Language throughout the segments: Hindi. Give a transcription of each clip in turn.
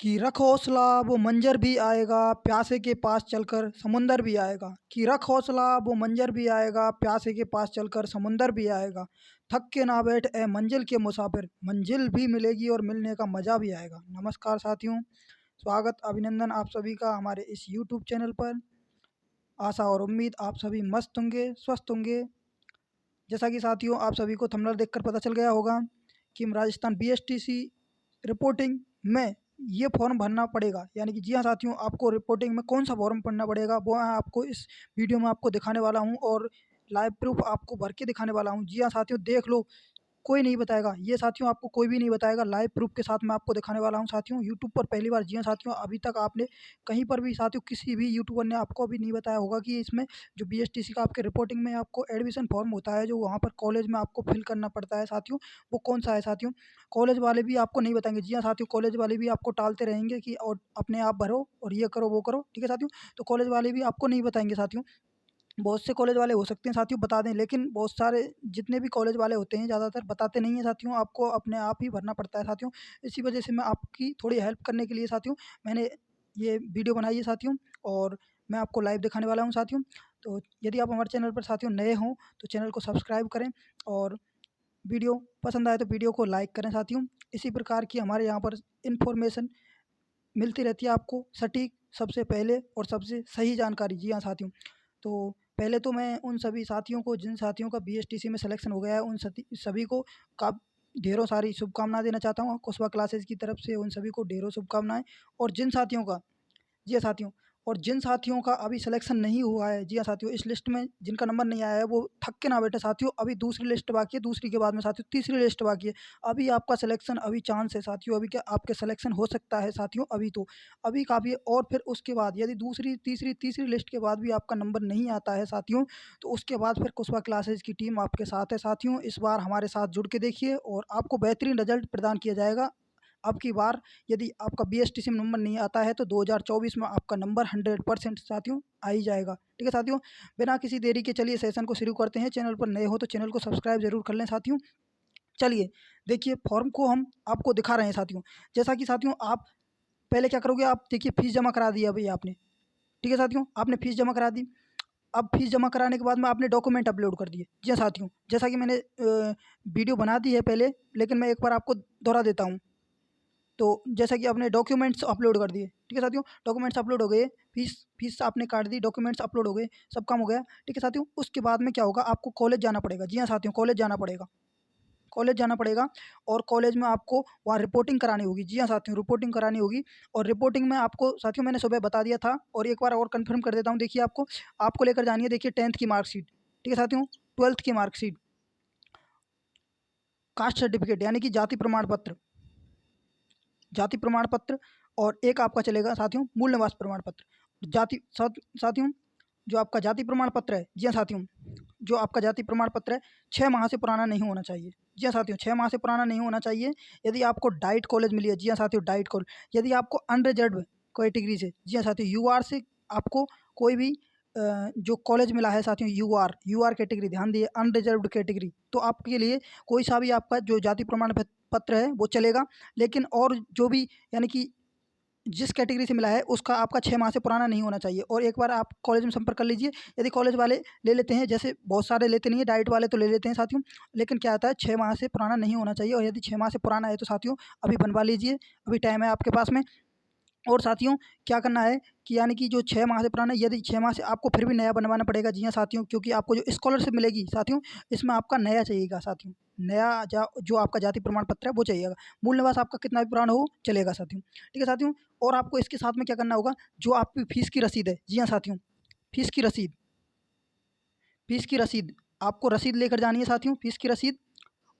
कि रख हौसला वो मंजर भी आएगा, प्यासे के पास चलकर समुंदर भी आएगा। कि रख हौसला वो मंजर भी आएगा, प्यासे के पास चलकर समुंदर भी आएगा। थक के ना बैठ ए मंजिल के मुसाफिर, मंजिल भी मिलेगी और मिलने का मज़ा भी आएगा। नमस्कार साथियों, स्वागत अभिनंदन आप सभी का हमारे इस यूट्यूब चैनल पर। आशा और उम्मीद आप सभी मस्त होंगे, स्वस्थ होंगे। जैसा कि साथियों आप सभी को थंबनेल देखकर पता चल गया होगा कि राजस्थान बीएसटीसी रिपोर्टिंग में ये फॉर्म भरना पड़ेगा। यानी कि जी हाँ साथियों, आपको रिपोर्टिंग में कौन सा फॉर्म भरना पड़ेगा वो मैं आपको इस वीडियो में आपको दिखाने वाला हूँ और लाइव प्रूफ आपको भर के दिखाने वाला हूँ। जी हाँ साथियों, देख लो, कोई नहीं बताएगा ये साथियों, आपको कोई भी नहीं बताएगा। लाइव प्रूफ के साथ मैं आपको दिखाने वाला हूँ साथियों, यूट्यूब पर पहली बार। जी हाँ साथियों, अभी तक आपने कहीं पर भी साथियों किसी भी यूट्यूबर ने आपको अभी नहीं बताया होगा कि इसमें जो बीएसटीसी का आपके रिपोर्टिंग में आपको एडमिशन फॉर्म होता है, जो वहाँ पर कॉलेज में आपको फिल करना पड़ता है साथियों, वो कौन सा है साथियों। कॉलेज वाले भी आपको नहीं बताएंगे। जी हाँ साथियों, कॉलेज वाले भी आपको टालते रहेंगे कि और अपने आप भरो और ये करो वो करो, ठीक है साथियों। तो कॉलेज वाले भी आपको नहीं बताएंगे साथियों। बहुत से कॉलेज वाले हो सकते हैं साथियों बता दें, लेकिन बहुत सारे जितने भी कॉलेज वाले होते हैं ज़्यादातर बताते नहीं हैं साथियों, आपको अपने आप ही भरना पड़ता है साथियों। इसी वजह से मैं आपकी थोड़ी हेल्प करने के लिए साथियों मैंने ये वीडियो बनाई है साथियों, और मैं आपको लाइव दिखाने वाला हूँ साथियों। तो यदि आप हमारे चैनल पर साथियों नए हों तो चैनल को सब्सक्राइब करें, और वीडियो पसंद आए तो वीडियो को लाइक करें साथियों। इसी प्रकार की हमारे यहाँ पर इन्फॉर्मेशन मिलती रहती है आपको, सटीक, सबसे पहले और सबसे सही जानकारी। जी हाँ साथियों, तो पहले तो मैं उन सभी साथियों को जिन साथियों का बीएसटीसी में सिलेक्शन हो गया है, उन सभी को का ढेरों सारी शुभकामनाएं देना चाहता हूँ। कुशवा क्लासेस की तरफ से उन सभी को ढेरों शुभकामनाएं। और जिन साथियों का, जी हाँ साथियों, और जिन साथियों का अभी सिलेक्शन नहीं हुआ है, जी हाँ साथियों, इस लिस्ट में जिनका नंबर नहीं आया है वो थक के ना बैठे साथियों। अभी दूसरी लिस्ट बाकी है, दूसरी के बाद में साथियों तीसरी लिस्ट बाकी है। अभी आपका सिलेक्शन, अभी चांस है साथियों, अभी क्या आपके सिलेक्शन हो सकता है साथियों, अभी तो अभी काफ़ी है। और फिर उसके बाद यदि दूसरी तीसरी तीसरी लिस्ट के बाद भी आपका नंबर नहीं आता है साथियों, तो उसके बाद फिर कुशवा क्लासेज की टीम आपके साथ है साथियों। इस बार हमारे साथ जुड़ के देखिए और आपको बेहतरीन रिजल्ट प्रदान किया जाएगा। अब की बार यदि आपका बीएसटीसी में नंबर नहीं आता है तो 2024 में आपका नंबर 100% साथियों आ ही जाएगा। ठीक है साथियों, बिना किसी देरी के चलिए सेशन को शुरू करते हैं। चैनल पर नए हो तो चैनल को सब्सक्राइब जरूर कर लें साथियों। चलिए देखिए, फॉर्म को हम आपको दिखा रहे हैं साथियों। जैसा कि साथियों आप पहले क्या करोगे, आप देखिए फीस जमा करा दी अभी आपने, ठीक है साथियों, आपने फीस जमा करा दी। अब फीस जमा कराने के बाद में आपने डॉक्यूमेंट अपलोड कर दिए। जी हाँ साथियों, जैसा कि मैंने वीडियो बना दी है पहले, लेकिन मैं एक बार आपको दोहरा देता हूँ। तो जैसा कि आपने डॉक्यूमेंट्स अपलोड कर दिए, ठीक है साथियों, डॉक्यूमेंट्स अपलोड हो गए, फीस फीस आपने काट दी, डॉक्यूमेंट्स अपलोड हो गए, सब काम हो गया, ठीक है साथियों। उसके बाद में क्या होगा, आपको कॉलेज जाना पड़ेगा। जी हाँ साथियों, कॉलेज जाना पड़ेगा, कॉलेज जाना पड़ेगा। और कॉलेज में आपको वहाँ रिपोर्टिंग करानी होगी। जी हाँ साथियों, रिपोर्टिंग करानी होगी। और रिपोर्टिंग में आपको साथियों मैंने सुबह बता दिया था, और एक बार और कन्फर्म कर देता हूँ। देखिए आपको आपको लेकर जानी है, देखिए 10th की मार्कशीट, ठीक है साथियों, 12th की मार्कशीट, कास्ट सर्टिफिकेट यानी कि जाति प्रमाण पत्र, जाति प्रमाण पत्र, और एक आपका चलेगा साथियों मूल निवास प्रमाण पत्र। साथियों, जो आपका जाति प्रमाण पत्र है, जी हाँ साथियों, जो आपका जाति प्रमाण पत्र है 6 माह से पुराना नहीं होना चाहिए। जी हाँ साथियों, 6 माह से पुराना नहीं होना चाहिए। यदि आपको डाइट कॉलेज मिली है, जी हाँ साथियों, डाइट कॉलेज, यदि आपको अनरिजर्व कैटेगरी से, जी हाँ साथियों, यूआर से आपको कोई भी जो कॉलेज मिला है साथियों, यूआर कैटेगरी, ध्यान दिए, अनरिजर्व्ड कैटेगरी, तो आपके लिए कोई सा भी आपका जो जाति प्रमाण पत्र है वो चलेगा। लेकिन और जो भी यानी कि जिस कैटेगरी से मिला है उसका आपका 6 माह से पुराना नहीं होना चाहिए। और एक बार आप कॉलेज में संपर्क कर लीजिए। यदि कॉलेज वाले ले लेते हैं, जैसे बहुत सारे लेते नहीं है, डाइट वाले तो ले लेते हैं साथियों, लेकिन क्या आता है 6 माह से पुराना नहीं होना चाहिए। और यदि 6 माह से पुराना है तो साथियों अभी बनवा लीजिए, अभी टाइम है आपके पास में। और साथियों क्या करना है कि यानी कि जो 6 माह से पुराना है, यदि 6 माह से आपको फिर भी नया बनवाना पड़ेगा। जी हाँ साथियों, क्योंकि आपको जो स्कॉलरशिप मिलेगी साथियों, इसमें आपका नया चाहिएगा साथियों, नया जो आपका जाति प्रमाण पत्र है वो चाहिएगा। मूल निवास आपका कितना भी पुराना हो चलेगा साथियों, ठीक है साथियों। और आपको इसके साथ में क्या करना होगा, जो आपकी फीस की रसीद है, जी हाँ साथियों, फीस की रसीद, फीस की रसीद, आपको रसीद लेकर जानी है साथियों, फीस की रसीद।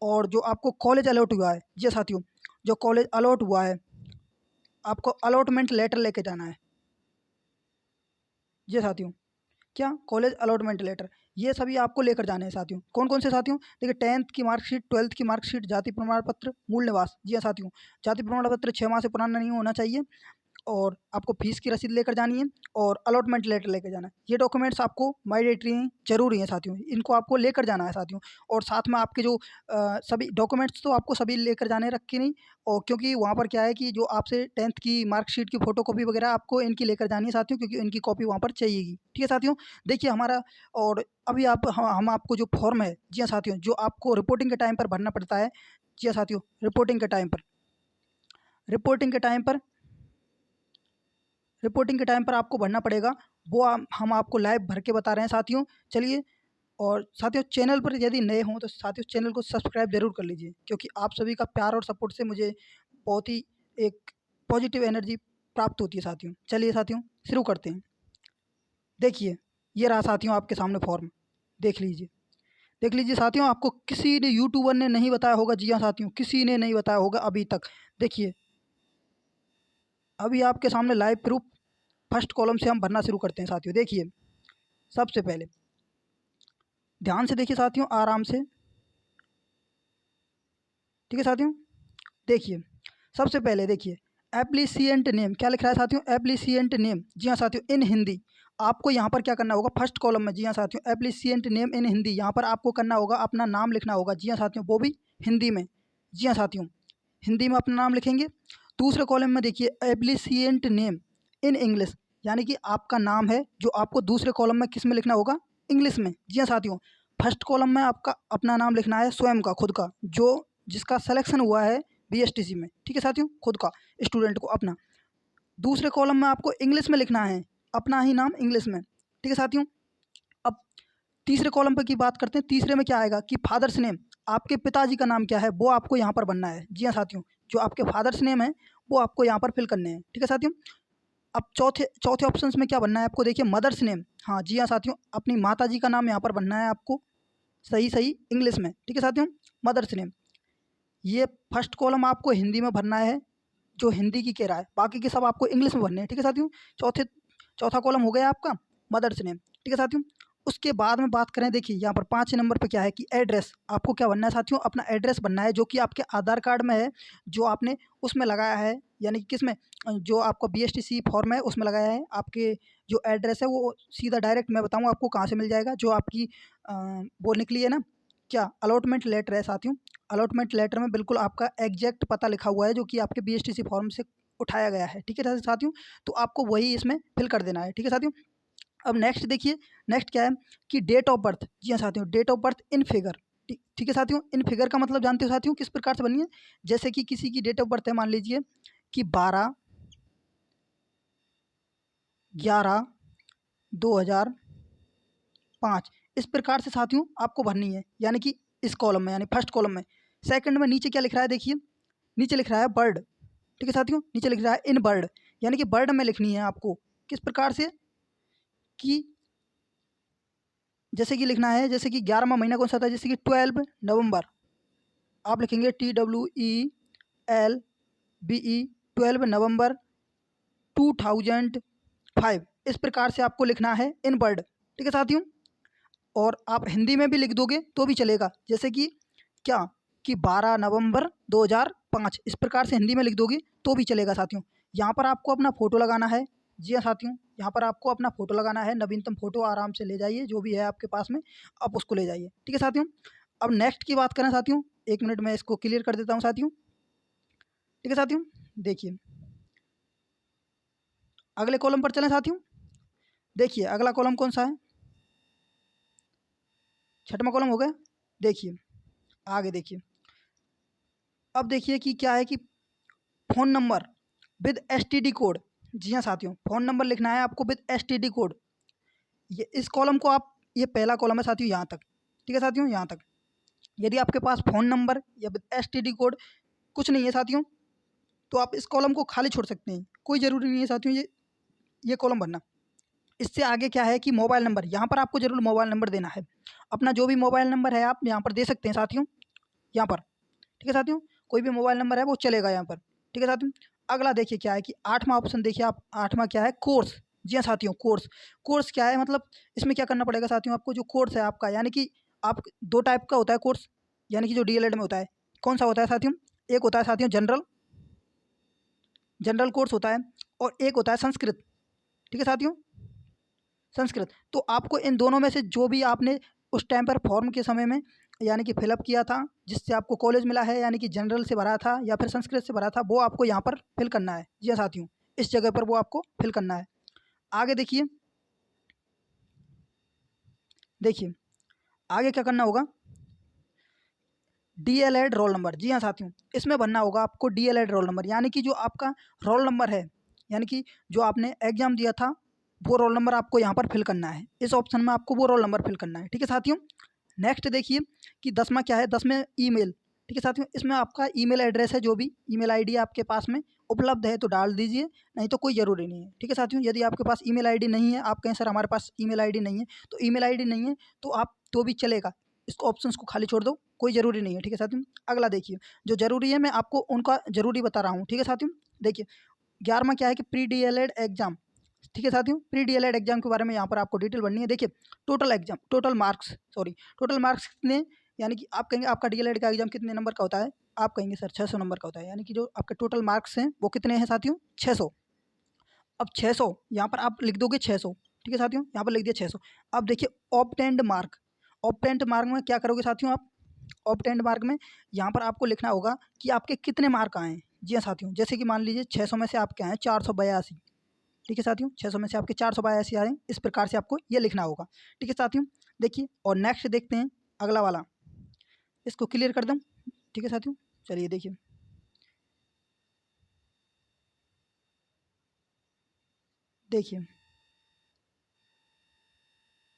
और जो आपको कॉलेज अलॉट हुआ है, जी हाँ साथियों, जो कॉलेज अलॉट हुआ है, आपको अलॉटमेंट लेटर लेके जाना है। जी साथियों, क्या कॉलेज अलॉटमेंट लेटर, ये सभी आपको लेकर जाने हैं साथियों। कौन कौन से साथियों, देखिए 10th की मार्कशीट, 12th की मार्कशीट, जाति प्रमाण पत्र, मूल निवास। जी हाँ साथियों, जाति प्रमाण पत्र 6 माह से पुराना नहीं होना चाहिए। और आपको फ़ीस की रसीद लेकर जानी है और अलॉटमेंट लेटर लेकर जाना है। ये डॉक्यूमेंट्स आपको मैंडेटरी हैं, ज़रूरी हैं साथियों, इनको आपको लेकर जाना है साथियों। और साथ में आपके जो सभी डॉक्यूमेंट्स तो आपको सभी लेकर जाने रख के नहीं, और क्योंकि वहाँ पर क्या है कि जो आपसे 10th की मार्कशीट की फ़ोटोकॉपी वगैरह आपको इनकी लेकर जानी है साथियों, क्योंकि इनकी कॉपी वहाँ पर चाहिएगी। ठीक है साथियों? देखिए हमारा, और अभी आप हम आपको जो फॉर्म है, जी हाँ साथियों, जो आपको रिपोर्टिंग के टाइम पर भरना पड़ता है, जी हाँ साथियों, रिपोर्टिंग के टाइम पर आपको भरना पड़ेगा, वो हम आपको लाइव भर के बता रहे हैं साथियों। चलिए, और साथियों चैनल पर यदि नए हों तो साथियों चैनल को सब्सक्राइब ज़रूर कर लीजिए, क्योंकि आप सभी का प्यार और सपोर्ट से मुझे बहुत ही एक पॉजिटिव एनर्जी प्राप्त होती है साथियों। चलिए साथियों, शुरू करते हैं। देखिए, ये रहा साथियों आपके सामने फॉर्म, देख लीजिए। देख लीजिए साथियों, आपको किसी ने यूट्यूबर ने नहीं बताया होगा, जी हाँ साथियों, किसी ने नहीं बताया होगा अभी तक। देखिए, अभी आपके सामने लाइव प्रूफ फर्स्ट कॉलम से हम भरना शुरू करते हैं साथियों। देखिए, सबसे पहले ध्यान से देखिए साथियों, आराम से। ठीक है साथियों? देखिए, सबसे पहले देखिए, एप्लीसिएंट नेम क्या लिख रहा है साथियों? एप्लीसिएंट नेम, जी हाँ साथियों, इन हिंदी। आपको यहाँ पर क्या करना होगा फर्स्ट कॉलम में, जी हाँ साथियों, एप्लीसिएंट नेम इन हिंदी, यहाँ पर आपको करना होगा अपना नाम लिखना होगा, जी हाँ साथियों, वो भी हिंदी में। जी हाँ साथियों, हिंदी में अपना नाम लिखेंगे। दूसरे कॉलम में देखिए, एप्लीसिएंट नेम इन इंग्लिश, यानी कि आपका नाम है जो आपको दूसरे कॉलम में किस में लिखना होगा? इंग्लिश में। जी हाँ साथियों, फर्स्ट कॉलम में आपका अपना नाम लिखना है, स्वयं का, खुद का, जो जिसका सिलेक्शन हुआ है बीएसटीसी में। ठीक है साथियों, खुद का, स्टूडेंट को अपना। दूसरे कॉलम में आपको इंग्लिश में लिखना है अपना ही नाम, इंग्लिश में। ठीक है साथियों? अब तीसरे कॉलम पर की बात करते हैं। तीसरे में क्या आएगा कि फादर्स नेम, आपके पिताजी का नाम क्या है वो आपको यहाँ पर बनना है। जी हाँ साथियों, जो आपके फादर्स नेम है वो आपको यहाँ पर फिल करने हैं। ठीक है साथियों? अब चौथे चौथे ऑप्शन में क्या बनना है आपको? देखिए, मदर्स नेम। हाँ जी हाँ साथियों, अपनी माता जी का नाम यहाँ पर बनना है आपको, सही सही इंग्लिश में। ठीक है साथियों? Mother's name. ये फर्स्ट कॉलम आपको हिंदी में भरना है, जो हिंदी की कह रहा है, बाकी के सब आपको इंग्लिश में भरने हैं। ठीक है साथियों? चौथा कॉलम हो गया आपका मदर्स नेम। ठीक है साथियों? उसके बाद में बात करें, देखिए यहाँ पर 5 नंबर पे क्या है कि एड्रेस, आपको क्या बनना है साथियों? अपना एड्रेस बनना है, जो कि आपके आधार कार्ड में है, जो आपने उसमें लगाया है, यानी कि किसमें, जो आपका बीएसटीसी फॉर्म है उसमें लगाया है। आपके जो एड्रेस है वो सीधा डायरेक्ट मैं बताऊँ आपको कहाँ से मिल जाएगा, जो आपकी वो निकली है ना, क्या अलॉटमेंट लेटर है साथियों। अलॉटमेंट लेटर में बिल्कुल आपका एग्जैक्ट पता लिखा हुआ है, जो कि आपके बीएसटीसी फॉर्म से उठाया गया है। ठीक है साथियों? तो आपको वही इसमें फिल कर देना है। ठीक है साथियों? अब नेक्स्ट देखिए, नेक्स्ट क्या है कि डेट ऑफ बर्थ। जी हाँ साथियों, date of birth in figure. ठीक है साथियों? इन फिगर का मतलब जानते हो साथियों किस प्रकार से बनी है? जैसे कि किसी की डेट ऑफ बर्थ है, मान लीजिए कि 12/11/2005, इस प्रकार से साथियों आपको भरनी है, यानी कि इस कॉलम में, यानी फर्स्ट कॉलम में। सेकंड में नीचे क्या लिख रहा है? देखिए, नीचे लिख रहा है बर्ड। ठीक है साथियों? नीचे लिख रहा है इन बर्ड, यानी कि बर्ड में लिखनी है आपको। किस प्रकार से कि जैसे कि लिखना है, जैसे कि 11वां महीना कौन सा था? जैसे कि 12 नवंबर, आप लिखेंगे TWELBE, 12 नवंबर 2005, इस प्रकार से आपको लिखना है इन वर्ड। ठीक है साथियों? और आप हिंदी में भी लिख दोगे तो भी चलेगा, जैसे कि क्या कि 12 नवंबर 2005, इस प्रकार से हिंदी में लिख दोगे तो भी चलेगा साथियों। यहाँ पर आपको अपना फ़ोटो लगाना है। जी हाँ साथियों, यहाँ पर आपको अपना फ़ोटो लगाना है, नवीनतम फ़ोटो आराम से ले जाइए, जो भी है आपके पास में आप उसको ले जाइए। ठीक है साथियों? अब नेक्स्ट की बात करें साथियों, 1 मिनट में इसको क्लियर कर देता हूँ साथियों। ठीक है साथियों? देखिए, अगले कॉलम पर चलें साथियों। देखिए, अगला कॉलम कौन सा है? 6वां कॉलम हो गया। देखिए, आगे देखिए, अब देखिए कि क्या है कि phone number with STD code. जी हाँ साथियों, फ़ोन नंबर लिखना है आपको विद एसटीडी कोड। ये इस कॉलम को आप, ये पहला कॉलम है साथियों यहाँ तक। ठीक है साथियों? यहाँ तक। यदि आपके पास फ़ोन नंबर या विद एसटीडी कोड कुछ नहीं है साथियों, तो आप इस कॉलम को खाली छोड़ सकते हैं, कोई ज़रूरी नहीं है साथियों ये कॉलम भरना। इससे आगे क्या है कि मोबाइल नंबर, यहाँ पर आपको ज़रूर मोबाइल नंबर देना है। अपना जो भी मोबाइल नंबर है आप यहाँ पर दे सकते हैं साथियों, यहाँ पर। ठीक है साथियों? कोई भी मोबाइल नंबर है वो चलेगा यहाँ पर। ठीक है साथियों? अगला देखिए क्या है कि 8वां ऑप्शन देखिए आप, 8वां क्या है? कोर्स। जी हाँ साथियों, कोर्स। कोर्स क्या है मतलब, इसमें क्या करना पड़ेगा साथियों आपको? जो कोर्स है आपका, यानी कि आप 2 टाइप का होता है कोर्स, यानी कि जो डीएलएड में होता है। कौन सा होता है साथियों? एक होता है साथियों जनरल कोर्स होता है, और एक होता है संस्कृत। ठीक है साथियों, संस्कृत। तो आपको इन दोनों में से जो भी आपने उस टाइम पर फॉर्म के समय में यानी कि फिलअप किया था, जिससे आपको कॉलेज मिला है, यानी कि जनरल से भरा था या फिर संस्कृत से भरा था, वो आपको यहाँ पर फिल करना है। जी हाँ साथियों, इस जगह पर वो आपको फिल करना है। आगे देखिए, देखिए आगे क्या करना होगा, डीएलएड रोल नंबर। जी हाँ साथियों, इसमें भरना होगा आपको डीएलएड रोल नंबर, यानी कि जो आपका रोल नंबर है, यानी कि जो आपने एग्जाम दिया था वो रोल नंबर आपको यहाँ पर फिल करना है। इस ऑप्शन में आपको वो रोल नंबर फिल करना है। ठीक है साथियों, नेक्स्ट देखिए कि 10वां क्या है, 10 में ईमेल। ठीक है साथियों, इसमें आपका ईमेल एड्रेस है, जो भी ईमेल आईडी आपके पास में उपलब्ध है तो डाल दीजिए, नहीं तो कोई ज़रूरी नहीं है। ठीक है साथियों, यदि आपके पास ईमेल आईडी नहीं है, आप कहें सर हमारे पास ईमेल आईडी नहीं है, तो ईमेल आईडी नहीं है तो आप तो भी चलेगा, इसको ऑप्शंस को खाली छोड़ दो, कोई ज़रूरी नहीं है। ठीक है साथियों, अगला देखिए, जो ज़रूरी है मैं आपको उनका ज़रूरी बता रहा हूँ। ठीक है साथियों, देखिए 11वां क्या है कि प्री डीएलएड एग्जाम। ठीक है साथियों, प्री डीएलएड एग्जाम के बारे में यहाँ पर आपको डिटेल बननी है। देखिए टोटल एग्जाम, टोटल मार्क्स कितने, यानी कि आप कहेंगे आपका डीएलएड का एग्जाम कितने नंबर का होता है, आप कहेंगे सर 600 नंबर का होता है, यानी कि जो आपके टोटल मार्क्स हैं वो कितने हैं साथियों, 600। अब 600 यहाँ पर आप लिख दोगे 600। ठीक है साथियों, यहाँ पर लिख दिया 600। अब देखिए ऑब्टेंड मार्क, ऑब्टेंड मार्क में क्या करोगे साथियों आप, ऑब्टेंड मार्क में यहाँ पर आपको लिखना होगा कि आपके कितने मार्क आए हैं। जी हाँ साथियों, जैसे कि मान लीजिए 600 में से आपके आए 482। ठीक है साथियों, 600 में से आपके 482 आए, इस प्रकार से आपको ये लिखना होगा। ठीक है साथियों, देखिए और नेक्स्ट देखते हैं अगला वाला, इसको क्लियर कर दूँ। ठीक है साथियों, चलिए देखिए, देखिए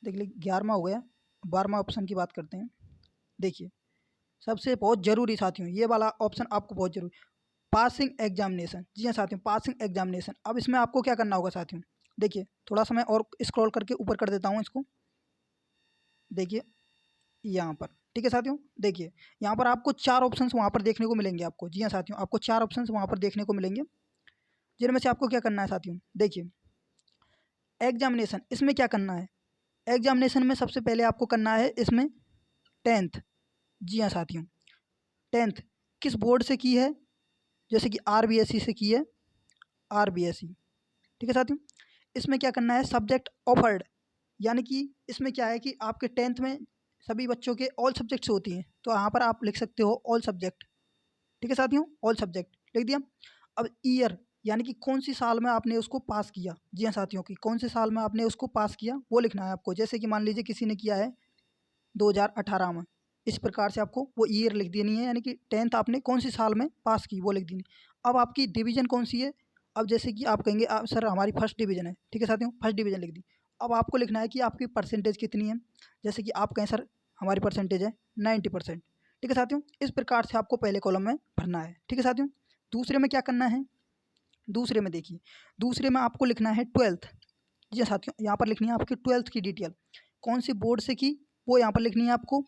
देख लीजिए 11वां हो गया, 12वां ऑप्शन की बात करते हैं। देखिए सबसे बहुत ज़रूरी साथियों, ये वाला ऑप्शन आपको बहुत ज़रूरी, पासिंग एग्जामिनेशन। जी हाँ साथियों, पासिंग एग्जामिनेशन। अब इसमें आपको क्या करना होगा साथियों, देखिए थोड़ा सा मैं और स्क्रॉल करके ऊपर कर देता हूँ इसको, देखिए यहाँ पर। ठीक है साथियों, देखिए यहाँ पर आपको 4 ऑप्शंस वहाँ पर देखने को मिलेंगे आपको। जी हाँ साथियों, आपको 4 ऑप्शंस वहाँ पर देखने को मिलेंगे, जिनमें से आपको क्या करना है साथियों, देखिए एग्जामिनेशन, इसमें क्या करना है, एग्जामिनेशन में सबसे पहले आपको करना है इसमें 10th। जी हाँ साथियों, 10th किस बोर्ड से की है, जैसे कि आरबीएसई से की है, आरबीएसई। ठीक है साथियों, इसमें क्या करना है, सब्जेक्ट ऑफर्ड, यानी कि इसमें क्या है कि आपके 10th में सभी बच्चों के ऑल सब्जेक्ट्स होती हैं, तो यहाँ पर आप लिख सकते हो ऑल सब्जेक्ट। ठीक है साथियों, ऑल सब्जेक्ट लिख दिया। अब ईयर, यानी कि कौन सी साल में आपने उसको पास किया। जी हाँ साथियों, की कौन से साल में आपने उसको पास किया वो लिखना है आपको, जैसे कि मान लीजिए किसी ने किया है 2018 में, इस प्रकार से आपको वो ईयर लिख देनी है, यानी कि 10th आपने कौन सी साल में पास की वो लिख देनी। अब आपकी डिवीज़न कौन सी है, अब जैसे कि आप कहेंगे सर हमारी फर्स्ट डिवीज़न है। ठीक है साथियों, फर्स्ट डिवीज़न लिख दी। अब आपको लिखना है कि आपकी परसेंटेज कितनी है, जैसे कि आप कहें सर हमारी परसेंटेज है 90%। ठीक है साथियों, इस प्रकार से आपको पहले कॉलम में भरना है। ठीक है साथियों, दूसरे में क्या करना है, दूसरे में देखिए, दूसरे में आपको लिखना है 12th। जी हाँ साथियों, यहाँ पर लिखनी है आपकी 12th की डिटेल, कौन सी बोर्ड से की वो यहाँ पर लिखनी है आपको,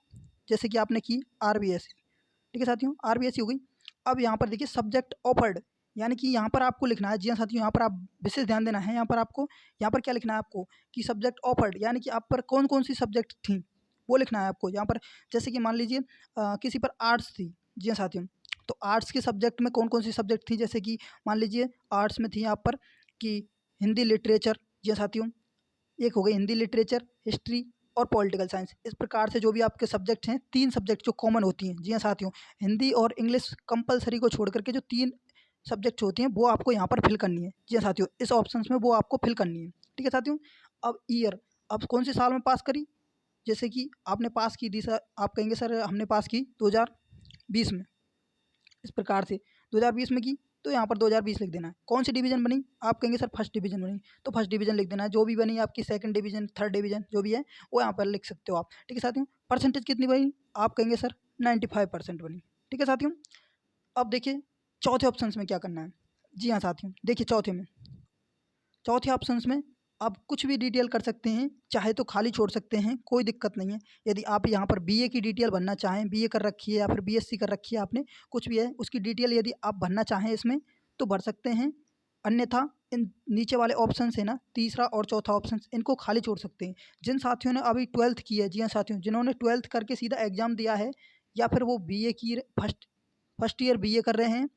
जैसे कि आपने की आरबीएसई। ठीक है साथियों, आरबीएसई हो गई। अब यहाँ पर देखिए सब्जेक्ट ऑफर्ड, यानी कि यहाँ पर आपको लिखना है, जी हाँ साथियों, यहाँ पर आप विशेष ध्यान देना है, यहाँ पर आपको यहाँ पर क्या लिखना है आपको कि सब्जेक्ट ऑफर्ड, यानी कि आप पर कौन कौन सी सब्जेक्ट थी वो लिखना है आपको यहाँ पर। जैसे कि मान लीजिए किसी पर आर्ट्स थी। जी हाँ साथियों, तो आर्ट्स के सब्जेक्ट में कौन कौन सी सब्जेक्ट थी, जैसे कि मान लीजिए आर्ट्स में थी यहाँ पर कि हिंदी लिटरेचर। जी हाँ साथियों, एक हो गई हिंदी लिटरेचर, हिस्ट्री और पॉलिटिकल साइंस। इस प्रकार से जो भी आपके सब्जेक्ट हैं, 3 सब्जेक्ट जो कॉमन होती हैं। जी हाँ साथियों, हिंदी और इंग्लिश कंपलसरी को छोड़ करके जो 3 सब्जेक्ट्स होती हैं वो आपको यहाँ पर फिल करनी है। जी हाँ साथियों, इस ऑप्शंस में वो आपको फिल करनी है। ठीक है साथियों, अब ईयर, अब कौन से साल में पास करी, जैसे कि आपने पास की थी सर, आप कहेंगे सर हमने पास की 2020 में, इस प्रकार से 2020 में की, तो यहाँ पर 2020 लिख देना है। कौन सी डिवीज़न बनी, आप कहेंगे सर फर्स्ट डिवीज़न बनी, तो फर्स्ट डिवीज़न लिख देना है। जो भी बनी आपकी सेकंड डिवीज़न, थर्ड डिवीज़न जो भी है वो यहाँ पर लिख सकते हो आप। ठीक है साथियों, परसेंटेज कितनी बनी, आप कहेंगे सर 95% बनी। ठीक है साथियों, अब देखिए चौथे ऑप्शन में क्या करना है। जी हाँ साथियों, देखिए चौथे ऑप्शंस में आप कुछ भी डिटेल कर सकते हैं, चाहे तो खाली छोड़ सकते हैं, कोई दिक्कत नहीं है। यदि आप यहाँ पर बीए की डिटेल भरना चाहें, बीए कर रखी है या फिर बीएससी कर रखी है आपने, कुछ भी है उसकी डिटेल यदि आप भरना चाहें इसमें तो भर सकते हैं, अन्यथा इन नीचे वाले ऑप्शन है ना, तीसरा और चौथा ऑप्शन, इनको खाली छोड़ सकते हैं। जिन साथियों ने अभी 12th की है, जी हाँ साथियों, जिन्होंने 12th करके सीधा एग्जाम दिया है, या फिर वो बीए की फर्स्ट फर्स्ट ईयर बीए कर रहे हैं,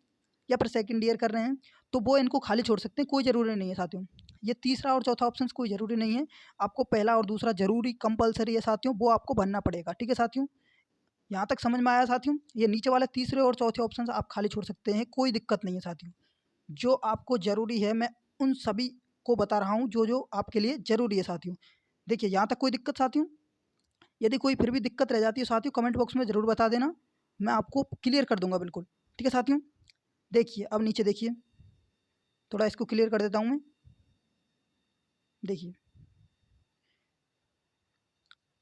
या फिर सेकंड ईयर कर रहे हैं तो वो इनको खाली छोड़ सकते हैं, कोई ज़रूरी नहीं है साथियों। ये तीसरा और चौथा ऑप्शन कोई ज़रूरी नहीं है, आपको पहला और दूसरा ज़रूरी कंपल्सरी है साथियों, वो आपको भरना पड़ेगा। ठीक है साथियों, यहाँ तक समझ में आया साथियों? ये नीचे वाले तीसरे और चौथे ऑप्शन आप खाली छोड़ सकते हैं, कोई दिक्कत नहीं है साथियों। जो आपको ज़रूरी है मैं उन सभी को बता रहा हूँ जो आपके लिए ज़रूरी है साथियों। देखिए यहाँ तक कोई दिक्कत साथियों? यदि कोई फिर भी दिक्कत रह जाती है साथियों, कमेंट बॉक्स में ज़रूर बता देना, मैं आपको क्लियर कर दूंगा बिल्कुल। ठीक है साथियों, देखिए अब नीचे देखिए, थोड़ा इसको क्लियर कर देता हूँ मैं। देखिए,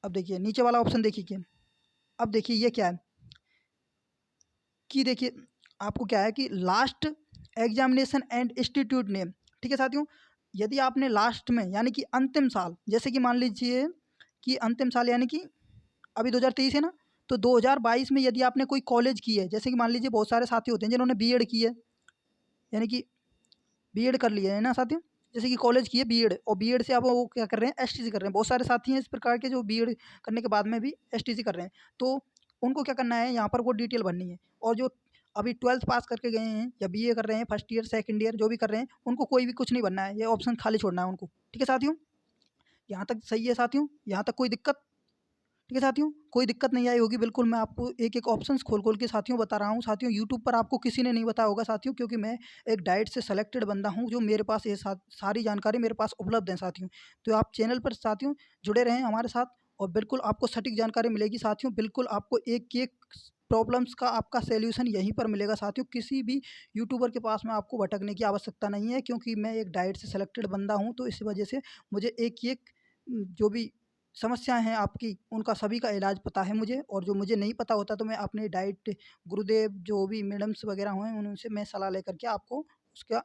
अब देखिए नीचे वाला ऑप्शन देखिए क्या, अब देखिए ये क्या है कि देखिए आपको क्या है कि last examination and institute name. ठीक है साथियों, यदि आपने लास्ट में यानी कि अंतिम साल, जैसे कि मान लीजिए कि अंतिम साल यानी कि अभी 2023 है ना, तो 2022 में यदि आपने कोई कॉलेज की है, जैसे कि मान लीजिए बहुत सारे साथी होते हैं जिन्होंने बीएड की है, यानी कि बीएड कर लिया है ना साथियों, जैसे कि कॉलेज की है बीएड और बीएड से अब वो क्या कर रहे हैं, एसटीसी कर रहे हैं। बहुत सारे साथी हैं इस प्रकार के जो बीएड करने के बाद में भी एसटीसी कर रहे हैं, तो उनको क्या करना है, यहाँ पर वो डिटेल भरनी है। और जो अभी 12th पास करके गए हैं या बीए कर रहे हैं, फर्स्ट ईयर सेकंड ईयर जो भी कर रहे हैं, उनको कोई भी कुछ नहीं भरना है, ये ऑप्शन खाली छोड़ना है उनको। ठीक है साथियों, यहाँ तक सही है साथियों? यहाँ तक कोई दिक्कत? ठीक है साथियों, कोई दिक्कत नहीं आई होगी, बिल्कुल मैं आपको एक एक ऑप्शंस खोल खोल के साथियों बता रहा हूँ साथियों। यूट्यूब पर आपको किसी ने नहीं बताया होगा साथियों, क्योंकि मैं एक डाइट से सेलेक्टेड बंदा हूँ, जो मेरे पास ये सारी जानकारी मेरे पास उपलब्ध है साथियों। तो आप चैनल पर साथियों जुड़े रहें हमारे साथ, और बिल्कुल आपको सटीक जानकारी मिलेगी साथियों। बिल्कुल आपको एक एक प्रॉब्लम्स का आपका सॉल्यूशन यहीं पर मिलेगा साथियों। किसी भी यूट्यूबर के पास में आपको भटकने की आवश्यकता नहीं है, क्योंकि मैं एक डाइट से सेलेक्टेड बंदा हूँ, तो इस वजह से मुझे एक एक जो भी समस्याएँ हैं आपकी, उनका सभी का इलाज पता है मुझे। और जो मुझे नहीं पता होता तो मैं अपने डाइट गुरुदेव जो भी मैडम्स वगैरह हैं उनसे मैं सलाह लेकर के आपको उसका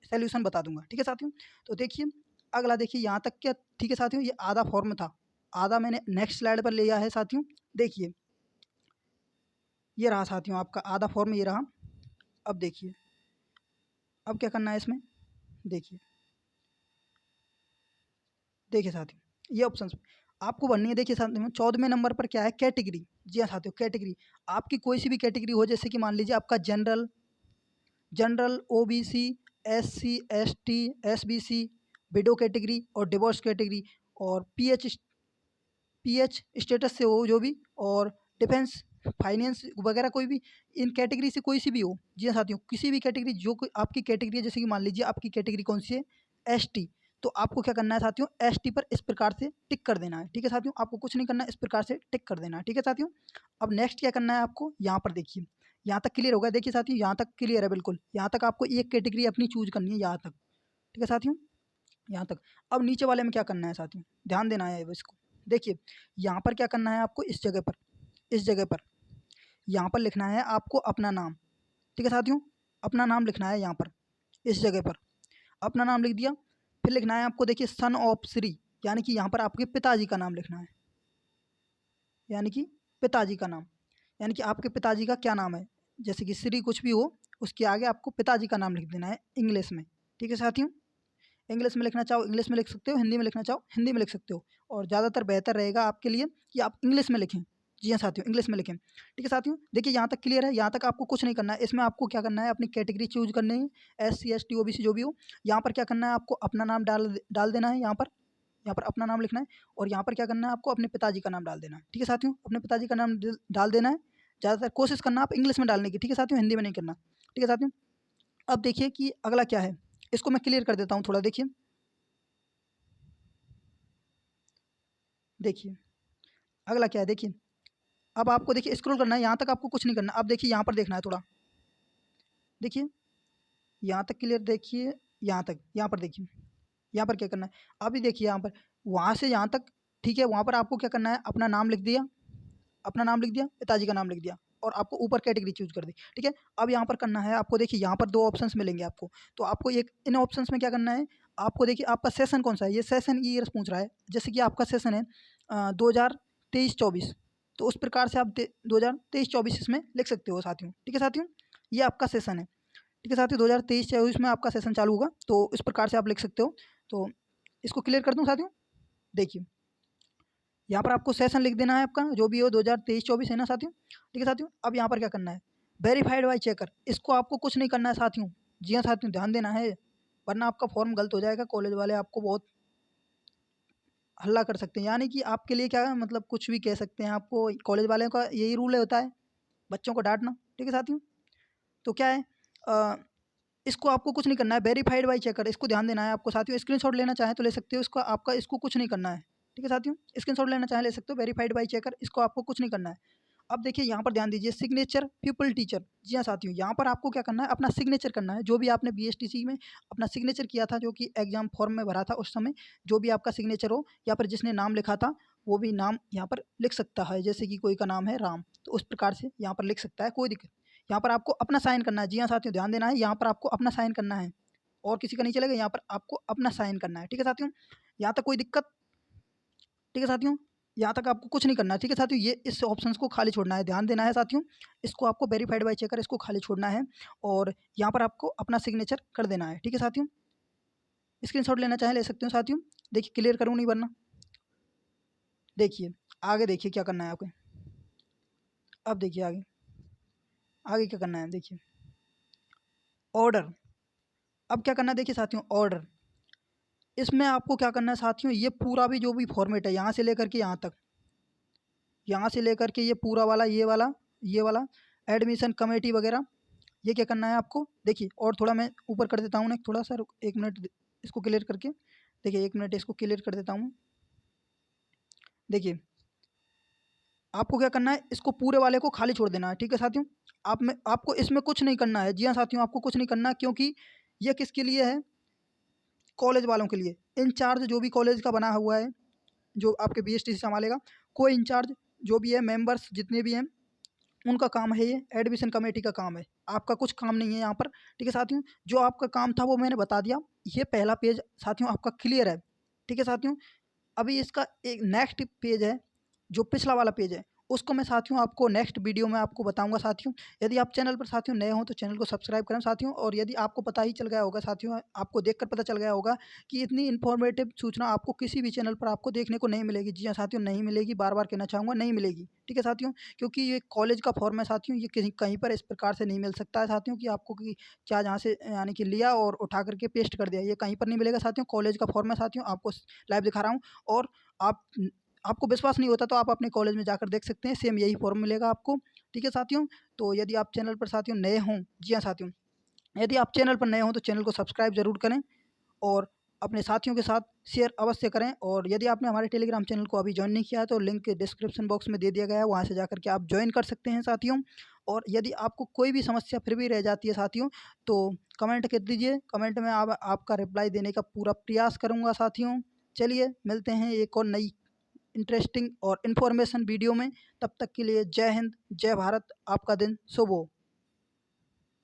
सॉल्यूशन बता दूँगा। ठीक है साथियों? तो देखिए अगला देखिए यहाँ तक क्या, ठीक है साथियों, ये आधा फॉर्म था, आधा मैंने नेक्स्ट स्लाइड पर लिया है साथियों। देखिए, ये रहा साथियों आपका आधा फॉर्म, ये रहा। अब देखिए, अब क्या करना है इसमें, देखिए, देखिए साथियों, ये ऑप्शंस आपको भरनी है। देखिए साथियों 14वें नंबर पर क्या है, कैटेगरी। जी हाँ साथियों, कैटेगरी आपकी कोई सी भी कैटेगरी हो, जैसे कि मान लीजिए आपका general, OBC, SC, ST, SBC, window category और डिवोर्स कैटेगरी, और पीएच स्टेटस से हो जो भी, और डिफेंस, फाइनेंस वगैरह कोई भी, इन कैटेगरी से कोई सी भी हो। जी हाँ साथियों, किसी भी कैटेगरी जो कोई आपकी कैटेगरी है, जैसे कि मान लीजिए आपकी कैटेगरी कौन सी है, एसटी, तो आपको क्या करना है साथियों, एसटी पर इस प्रकार से टिक कर देना है। ठीक है साथियों, आपको कुछ नहीं करना है, इस प्रकार से टिक कर देना है। ठीक है साथियों, अब नेक्स्ट क्या करना है आपको, यहाँ पर देखिए, यहाँ तक क्लियर होगा। देखिए साथियों यहाँ तक क्लियर है बिल्कुल, यहाँ तक आपको एक कैटेगरी अपनी चूज करनी है यहाँ तक। ठीक है साथियों, यहाँ तक। अब नीचे वाले में क्या करना है साथियों, ध्यान देना है इसको। देखिए यहाँ पर क्या करना है आपको, इस जगह पर, इस जगह पर यहाँ पर लिखना है आपको अपना नाम। ठीक है साथियों, अपना नाम लिखना है यहाँ पर, इस जगह पर अपना नाम लिख दिया। फिर लिखना है आपको, देखिए सन ऑफ श्री, यानी कि यहाँ पर आपके पिताजी का नाम लिखना है, यानी कि पिताजी का नाम, यानी कि आपके पिताजी का क्या नाम है, जैसे कि श्री कुछ भी हो, उसके आगे आपको पिताजी का नाम लिख देना है इंग्लिश में। ठीक है साथियों, इंग्लिश में लिखना चाहो इंग्लिश में लिख सकते हो, हिंदी में लिखना चाहो हिंदी में लिख सकते हो, और ज़्यादातर बेहतर रहेगा आपके लिए कि आप इंग्लिश में लिखें। जी हाँ साथियों, इंग्लिश में लिखें। ठीक है साथियों, देखिए यहाँ तक क्लियर है, यहाँ तक आपको कुछ नहीं करना है। इसमें आपको क्या करना है, अपनी कैटेगरी चूज करनी है, एससी एसटी ओबीसी जो भी हो। यहाँ पर क्या करना है, आपको अपना नाम डाल देना है, यहाँ पर अपना नाम लिखना है, और यहाँ पर क्या करना है, आपको अपने पिताजी का नाम डाल देना है। ठीक है साथियों, अपने पिताजी का नाम डाल देना है। ज़्यादातर कोशिश करना आप इंग्लिश में डालने की, ठीक है साथियों, हिंदी में नहीं करना। ठीक है साथियों, अब देखिए कि अगला क्या है, इसको मैं क्लियर कर देता हूँ थोड़ा। देखिए, देखिए अगला क्या है, देखिए अब आपको देखिए स्क्रॉल करना है, यहाँ तक आपको कुछ नहीं करना। अब देखिए यहाँ पर देखना है थोड़ा, देखिए यहाँ तक क्लियर, देखिए यहाँ तक, यहाँ पर देखिए, यहाँ पर क्या करना है, अभी देखिए यहाँ पर, वहाँ से यहाँ तक, ठीक है, वहाँ पर आपको क्या करना है, अपना नाम लिख दिया, अपना नाम लिख दिया, पिताजी का नाम लिख दिया, और आपको ऊपर कैटेगरी चूज कर दी। ठीक है, अब यहाँ पर करना है आपको, देखिए यहाँ पर दो ऑप्शंस मिलेंगे आपको, तो आपको एक इन ऑप्शंस में क्या करना है, आपको देखिए आपका सेशन कौन सा है, ये सेशन ईयर्स पूछ रहा है। जैसे कि आपका सेशन है 2023-24, तो उस प्रकार से आप 2023-24 इसमें लिख सकते हो साथियों। ठीक है साथियों, ये आपका सेशन है। ठीक है साथियों, 2023-24 में आपका सेशन चालू होगा, तो इस प्रकार से आप लिख सकते हो। तो इसको क्लियर कर दूँ साथियों, देखिए यहाँ पर आपको सेशन लिख देना है आपका जो भी हो, 2023-24 है ना साथियों। ठीक है साथियों, अब यहाँ पर क्या करना है, वेरीफाइड बाय चेकर, इसको आपको कुछ नहीं करना है साथियों। जी हाँ साथियों, ध्यान देना है, वरना आपका फॉर्म गलत हो जाएगा। कॉलेज वाले आपको बहुत हल्ला कर सकते हैं, यानी कि आपके लिए क्या है, मतलब कुछ भी कह सकते हैं आपको। कॉलेज वाले का यही रूल होता है, बच्चों को डांटना। ठीक है साथियों, तो क्या है, अ, इसको आपको कुछ नहीं करना है। वेरीफाइड बाय चेकर, इसको ध्यान देना है आपको साथियों। स्क्रीनशॉट लेना चाहें तो ले सकते हो इसको, आपका इसको कुछ नहीं करना है। ठीक है साथियों, स्क्रीनशॉट लेना चाहें ले सकते हो। वेरीफाइड बाय चेकर, इसको आपको कुछ नहीं करना है। अब देखिए यहाँ पर ध्यान दीजिए, सिग्नेचर पीपल टीचर। जी हाँ साथियों, यहाँ पर आपको क्या करना है, अपना सिग्नेचर करना है। जो भी आपने बीएसटीसी में अपना सिग्नेचर किया था, जो कि एग्जाम फॉर्म में भरा था उस समय, जो भी आपका सिग्नेचर हो, या फिर जिसने नाम लिखा था वो भी नाम यहाँ पर लिख सकता है। जैसे कि कोई का नाम है राम, तो उस प्रकार से यहाँ पर लिख सकता है, कोई दिक्कत। यहाँ पर आपको अपना साइन करना है। जी हाँ साथियों, ध्यान देना है, यहाँ पर आपको अपना साइन करना है, और किसी का नहीं चलेगा। यहाँ पर आपको अपना साइन करना है। ठीक है साथियों, यहाँ तक कोई दिक्कत? ठीक है साथियों, यहाँ तक आपको कुछ नहीं करना है। ठीक है साथियों, ये इस ऑप्शंस को खाली छोड़ना है, ध्यान देना है साथियों। इसको आपको वेरीफाइड बाय चेकर, इसको खाली छोड़ना है, और यहाँ पर आपको अपना सिग्नेचर कर देना है। ठीक है साथियों, स्क्रीनशॉट लेना चाहे ले सकते हो साथियों। देखिए क्लियर करूँ नहीं, वरना देखिए आगे, देखिए क्या करना है आपको। अब देखिए आगे, आगे क्या करना है, देखिए ऑर्डर। अब क्या करना है देखिए साथियों, ऑर्डर। इसमें आपको क्या करना है साथियों, ये पूरा भी जो भी फॉर्मेट है, यहाँ से लेकर के यहाँ तक, यहाँ से लेकर के ये पूरा वाला, ये वाला एडमिशन कमेटी वगैरह, ये क्या करना है आपको। देखिए और थोड़ा मैं ऊपर कर देता हूँ ना, थोड़ा सा एक मिनट इसको क्लियर करके, देखिए एक मिनट इसको क्लियर कर देता हूँ। देखिए आपको क्या करना है, इसको पूरे वाले को खाली छोड़ देना है। ठीक है साथियों, आपको इसमें कुछ नहीं करना है। जी हाँ साथियों, आपको कुछ नहीं करना, क्योंकि ये किसके लिए है, कॉलेज वालों के लिए। इंचार्ज जो भी कॉलेज का बना हुआ है, जो आपके बीएसटी से संभालेगा, कोई इंचार्ज जो भी है, मेंबर्स जितने भी हैं, उनका काम है, ये एडमिशन कमेटी का काम है, आपका कुछ काम नहीं है यहाँ पर। ठीक है साथियों, जो आपका काम था वो मैंने बता दिया। ये पहला पेज साथियों आपका क्लियर है। ठीक है साथियों, अभी इसका एक नेक्स्ट पेज है, जो पिछला वाला पेज है, उसको मैं साथियों आपको नेक्स्ट वीडियो में आपको बताऊंगा साथियों। यदि आप चैनल पर साथियों नए हों तो चैनल को सब्सक्राइब करें साथियों। और यदि आपको पता ही चल गया होगा साथियों, आपको देखकर पता चल गया होगा कि इतनी इन्फॉर्मेटिव सूचना आपको किसी भी चैनल पर आपको देखने को नहीं मिलेगी। जी हाँ साथियों, नहीं मिलेगी, बार बार कहना चाहूँगा, नहीं मिलेगी। ठीक है साथियों, क्योंकि ये कॉलेज का फॉर्म है साथियों, ये कहीं कहीं पर इस प्रकार से नहीं मिल सकता है साथियों, कि आपको कि क्या जहाँ से यानी कि लिया और उठा करके पेस्ट कर दिया, ये कहीं पर नहीं मिलेगा साथियों। कॉलेज का फॉर्म है साथियों, आपको लाइव दिखा रहा हूँ। और आप आपको विश्वास नहीं होता तो आप अपने कॉलेज में जाकर देख सकते हैं, सेम यही फॉर्म मिलेगा आपको। ठीक है साथियों, तो यदि आप चैनल पर साथियों नए हों, जी हाँ साथियों, यदि आप चैनल पर नए हों तो चैनल को सब्सक्राइब ज़रूर करें, और अपने साथियों के साथ शेयर अवश्य करें। और यदि आपने हमारे टेलीग्राम चैनल को अभी ज्वाइन नहीं किया है तो लिंक डिस्क्रिप्शन बॉक्स में दे दिया गया है, वहाँ से जाकर के आप ज्वाइन कर सकते हैं साथियों। और यदि आपको कोई भी समस्या फिर भी रह जाती है साथियों, तो कमेंट कर दीजिए, कमेंट में आपका रिप्लाई देने का पूरा प्रयास करूँगा साथियों। चलिए मिलते हैं एक और नई इंटरेस्टिंग और इन्फॉर्मेशन वीडियो में। तब तक के लिए जय हिंद, जय भारत, आपका दिन शुभ हो।